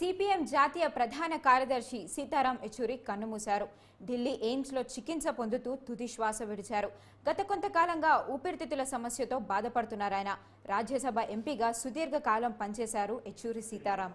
CPM జాతీయ ప్రధాన కార్యదర్శి సీతారాం యెచూరి కన్నుమూశారు. ఢిల్లీ ఎయిమ్స్ లో చికిత్స పొందుతూ తుది శ్వాస విడిచారు. గత కొంతకాలంగా ఊపిరితిత్తుల సమస్యతో బాధపడుతున్నారాయన. రాజ్యసభ ఎంపీగా సుదీర్ఘ కాలం పనిచేశారు యెచూరి సీతారాం.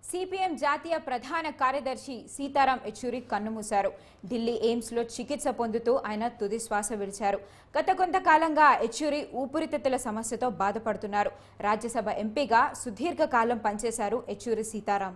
సిపిఎం జాతీయ ప్రధాన కార్యదర్శి సీతారాం యెచూరి కన్నుమూశారు. ఢిల్లీ ఎయిమ్స్ లో చికిత్స పొందుతూ ఆయన తుది శ్వాస విడిచారు. గత కొంతకాలంగా యెచూరి ఊపిరితిత్తుల సమస్యతో బాధపడుతున్నారు. రాజ్యసభ ఎంపీగా సుదీర్ఘ కాలం పనిచేశారు యెచూరి సీతారాం.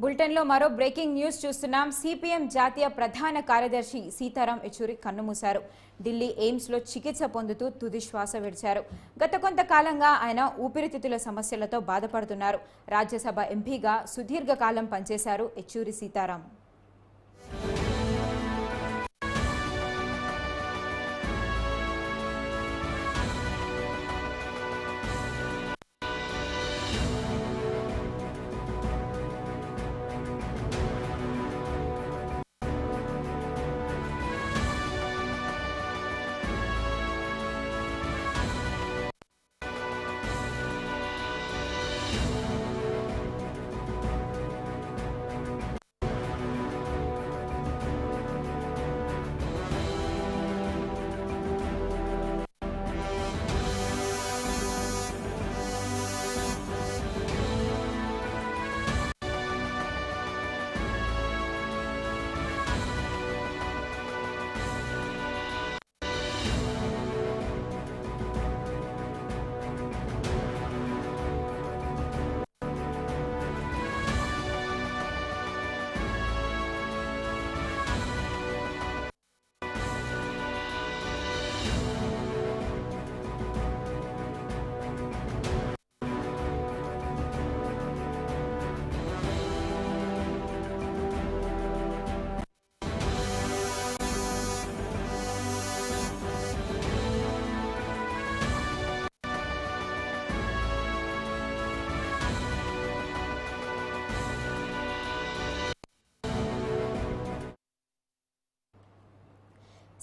బులెటిన్లో మరో బ్రేకింగ్ న్యూస్ చూస్తున్నాం. సిపిఎం జాతీయ ప్రధాన కార్యదర్శి సీతారాం యెచూరి కన్నుమూశారు. ఢిల్లీ ఎయిమ్స్ లో చికిత్స పొందుతూ తుది శ్వాస విడిచారు. గత కొంతకాలంగా ఆయన ఊపిరితిత్తుల సమస్యలతో బాధపడుతున్నారు. రాజ్యసభ ఎంపీగా సుదీర్ఘ కాలం పనిచేశారు యెచూరి సీతారాం.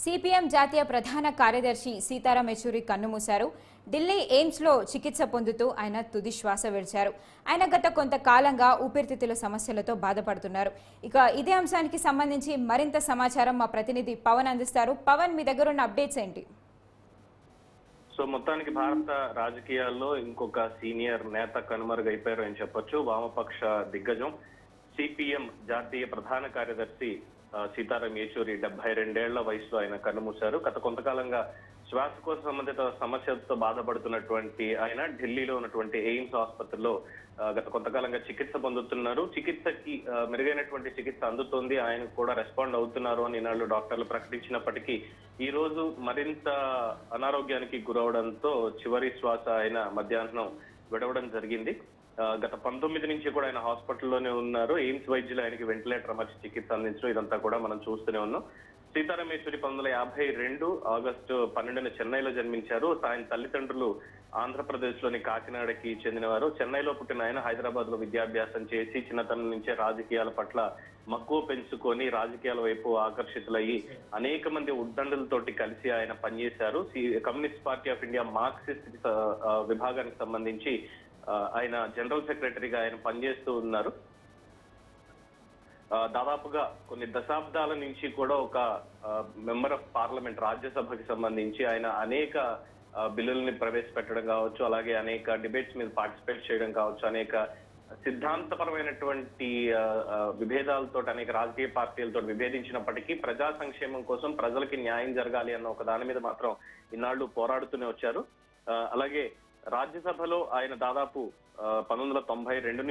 సిపిఎం జాతీయ ప్రధాన కార్యదర్శి సీతారాం యెచూరి కన్నుమూశారు. ఢిల్లీ ఎయిమ్స్లో చికిత్స పొందుతూ ఆయన తుది శ్వాస విడిచారు. ఆయన గత కొంతకాలంగా ఊపిరితిత్తుల సమస్యలతో బాధపడుతున్నారు. ఇక ఇదే అంశానికి సంబంధించి మరింత సమాచారం మా ప్రతినిధి పవన్ అందిస్తారు. పవన్, మీ దగ్గర ఉన్న అప్డేట్స్ ఏంటి? సో మొత్తానికి భారత రాజకీయాల్లో ఇంకొక సీనియర్ నేత కనుమరుగైపోయారు అని చెప్పొచ్చు. వామపక్ష దిగ్గజం సిపిఎం జాతీయ ప్రధాన కార్యదర్శి సీతారాం యెచూరి 72 ఏళ్ల వయసులో ఆయన కన్నుమూశారు. గత కొంతకాలంగా శ్వాసకోశ సంబంధిత సమస్యలతో బాధపడుతున్నటువంటి ఆయన ఢిల్లీలో ఉన్నటువంటి ఎయిమ్స్ ఆసుపత్రిలో గత కొంతకాలంగా చికిత్స పొందుతున్నారు. చికిత్సకి మెరుగైనటువంటి చికిత్స అందుతోంది, ఆయన కూడా రెస్పాండ్ అవుతున్నారు అని ఈనాళ్ళు డాక్టర్లు ప్రకటించినప్పటికీ ఈ రోజు మరింత అనారోగ్యానికి గురవడంతో చివరి శ్వాస ఆయన మధ్యాహ్నం విడవడం జరిగింది. గత 19 నుంచి కూడా ఆయన హాస్పిటల్లోనే ఉన్నారు. ఎయిమ్స్ వైద్యులు ఆయనకి వెంటిలేటర్ అమర్చి చికిత్స అందించడం ఇదంతా కూడా మనం చూస్తూనే ఉన్నాం. సీతారాం యెచూరి 1952 ఆగస్టు 12న చెన్నైలో జన్మించారు. ఆయన తల్లిదండ్రులు ఆంధ్రప్రదేశ్ లోని కాకినాడకి చెందినవారు. చెన్నైలో పుట్టిన ఆయన హైదరాబాద్ లో విద్యాభ్యాసం చేసి చిన్నతనం నుంచే రాజకీయాల పట్ల మక్కువ పెంచుకొని రాజకీయాల వైపు ఆకర్షితులయ్యి అనేక మంది ఉద్దండులతోటి కలిసి ఆయన పనిచేశారు. Communist party of India Marxist విభాగానికి సంబంధించి ఆయన జనరల్ సెక్రటరీగా ఆయన పనిచేస్తూ ఉన్నారు. దాదాపుగా కొన్ని దశాబ్దాల నుంచి కూడా ఒక మెంబర్ ఆఫ్ పార్లమెంట్, రాజ్యసభకి సంబంధించి ఆయన అనేక బిల్లుల్ని ప్రవేశపెట్టడం కావచ్చు, అలాగే అనేక డిబేట్స్ మీద పార్టిసిపేట్ చేయడం కావచ్చు, అనేక సిద్ధాంతపరమైనటువంటి విభేదాలతో అనేక రాజకీయ పార్టీలతో విభేదించినప్పటికీ ప్రజా సంక్షేమం కోసం ప్రజలకి న్యాయం జరగాలి అన్న ఒక దాని మీద మాత్రం ఇన్నాళ్లు పోరాడుతూనే వచ్చారు. అలాగే రాజ్యసభలో ఆయన దాదాపు 1992